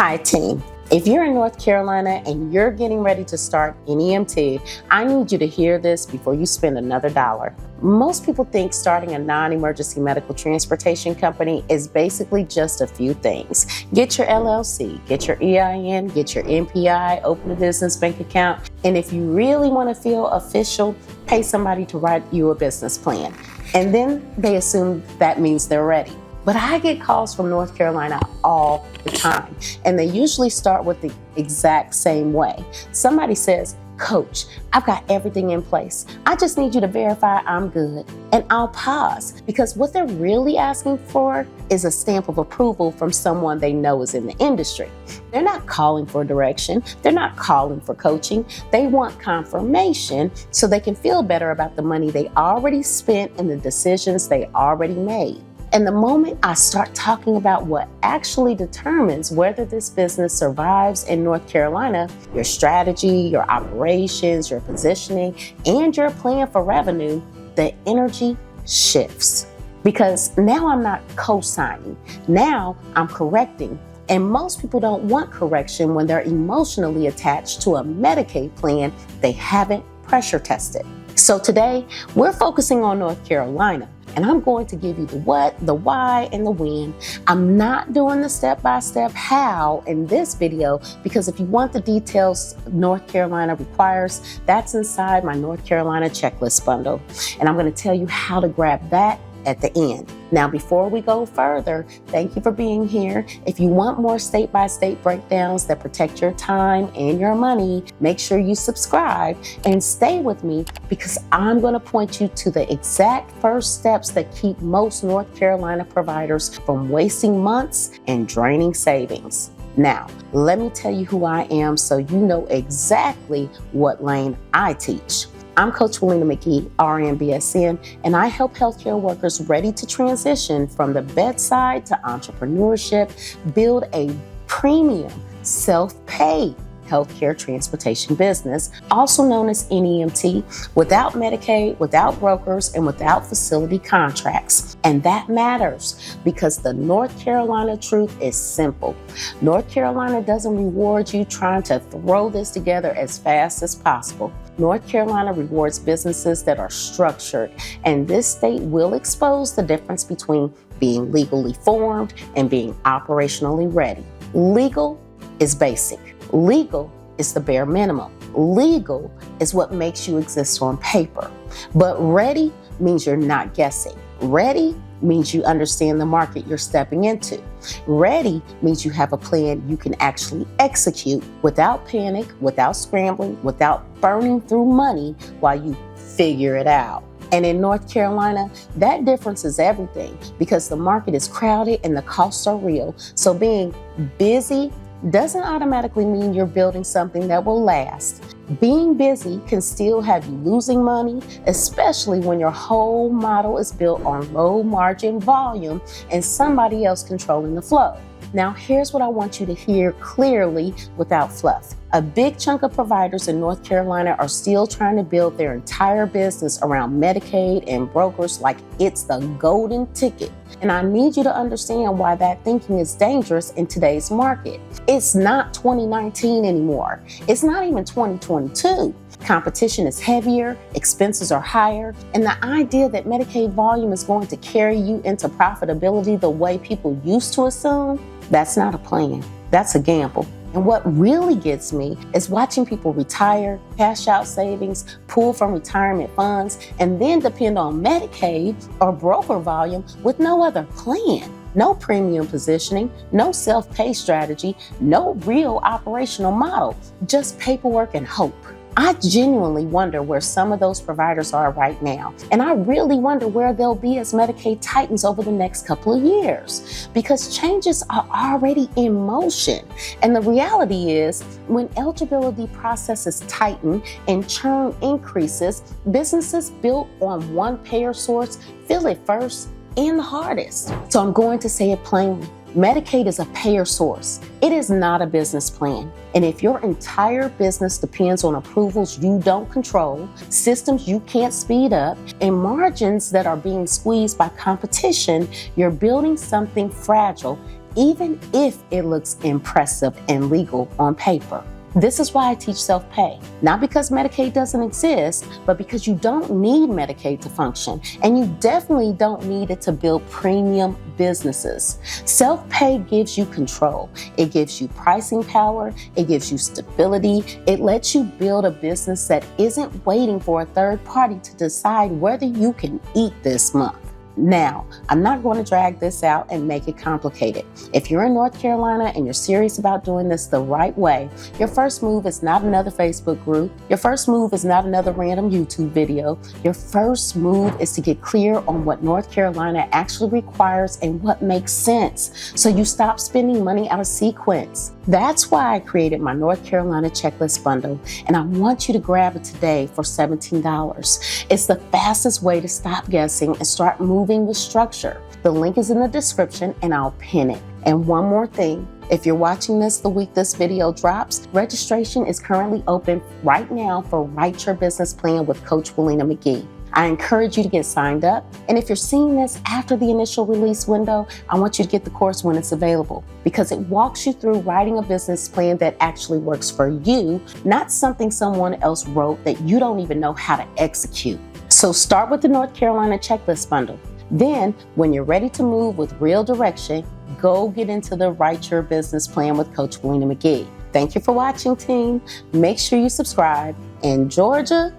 Hi team. If you're in North Carolina and you're getting ready to start NEMT, I need you to hear this before you spend another dollar. Most people think starting a non-emergency medical transportation company is basically just a few things. Get your LLC, get your EIN, get your NPI, open a business bank account, and if you really want to feel official, pay somebody to write you a business plan. And then they assume that means they're ready. But I get calls from North Carolina all the time, and they usually start with the exact same way. Somebody says, "Coach, I've got everything in place. I just need you to verify I'm good." And I'll pause, because what they're really asking for is a stamp of approval from someone they know is in the industry. They're not calling for direction. They're not calling for coaching. They want confirmation so they can feel better about the money they already spent and the decisions they already made. And the moment I start talking about what actually determines whether this business survives in North Carolina, your strategy, your operations, your positioning, and your plan for revenue, the energy shifts. Because now I'm not co-signing, now I'm correcting. And most people don't want correction when they're emotionally attached to a Medicaid plan they haven't pressure tested. So today, we're focusing on North Carolina. And I'm going to give you the what, the why, and the when. I'm not doing the step-by-step how in this video, because if you want the details North Carolina requires, that's inside my North Carolina checklist bundle. And I'm going to tell you how to grab that at the end. Now, before we go further, thank you for being here. If you want more state-by-state breakdowns that protect your time and your money, make sure you subscribe and stay with me, because I'm going to point you to the exact first steps that keep most North Carolina providers from wasting months and draining savings. Now, let me tell you who I am so you know exactly what lane I teach. I'm Coach Willena RN BSN, and I help healthcare workers ready to transition from the bedside to entrepreneurship build a premium, self-pay healthcare transportation business, also known as NEMT, without Medicaid, without brokers, and without facility contracts. And that matters because the North Carolina truth is simple. North Carolina doesn't reward you trying to throw this together as fast as possible. North Carolina rewards businesses that are structured, and this state will expose the difference between being legally formed and being operationally ready. Legal is basic. Legal is the bare minimum. Legal is what makes you exist on paper. But ready means you're not guessing. Ready means you understand the market you're stepping into. Ready means you have a plan you can actually execute without panic, without scrambling, without burning through money while you figure it out. And in North Carolina, that difference is everything, because the market is crowded and the costs are real. So being busy doesn't automatically mean you're building something that will last. Being busy can still have you losing money, especially when your whole model is built on low margin volume and somebody else controlling the flow. Now, here's what I want you to hear clearly without fluff. A big chunk of providers in North Carolina are still trying to build their entire business around Medicaid and brokers like it's the golden ticket. And I need you to understand why that thinking is dangerous in today's market. It's not 2019 anymore. It's not even 2022. Competition is heavier, expenses are higher, and the idea that Medicaid volume is going to carry you into profitability the way people used to assume, that's not a plan. That's a gamble. And what really gets me is watching people retire, cash out savings, pull from retirement funds, and then depend on Medicaid or broker volume with no other plan. No premium positioning, no self-pay strategy, no real operational model, just paperwork and hope. I genuinely wonder where some of those providers are right now. And I really wonder where they'll be as Medicaid tightens over the next couple of years, because changes are already in motion. And the reality is, when eligibility processes tighten and churn increases, businesses built on one payer source feel it first and the hardest. So I'm going to say it plainly. Medicaid is a payer source. It is not a business plan. And if your entire business depends on approvals you don't control, systems you can't speed up, and margins that are being squeezed by competition, you're building something fragile even if it looks impressive and legal on paper. This is why I teach self-pay. Not because Medicaid doesn't exist, but because you don't need Medicaid to function, and you definitely don't need it to build premium businesses. Self-pay gives you control. It gives you pricing power. It gives you stability. It lets you build a business that isn't waiting for a third party to decide whether you can eat this month. Now, I'm not going to drag this out and make it complicated. If you're in North Carolina and you're serious about doing this the right way, your first move is not another Facebook group. Your first move is not another random YouTube video. Your first move is to get clear on what North Carolina actually requires and what makes sense, so you stop spending money out of sequence. That's why I created my North Carolina checklist bundle, and I want you to grab it today for $17. It's the fastest way to stop guessing and start moving with structure. The link is in the description, and I'll pin it. And one more thing, if you're watching this the week this video drops, registration is currently open right now for Write Your Business Plan with Coach Willena McGee. I encourage you to get signed up. And if you're seeing this after the initial release window, I want you to get the course when it's available, because it walks you through writing a business plan that actually works for you, not something someone else wrote that you don't even know how to execute. So start with the North Carolina checklist bundle. Then, when you're ready to move with real direction, go get into the Write Your Business Plan with Coach Willena McGee. Thank you for watching, team. Make sure you subscribe. And Georgia,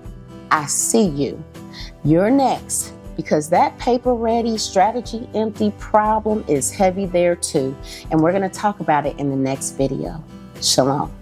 I see you. You're next, because that paper-ready, strategy-empty problem is heavy there too. And we're going to talk about it in the next video. Shalom.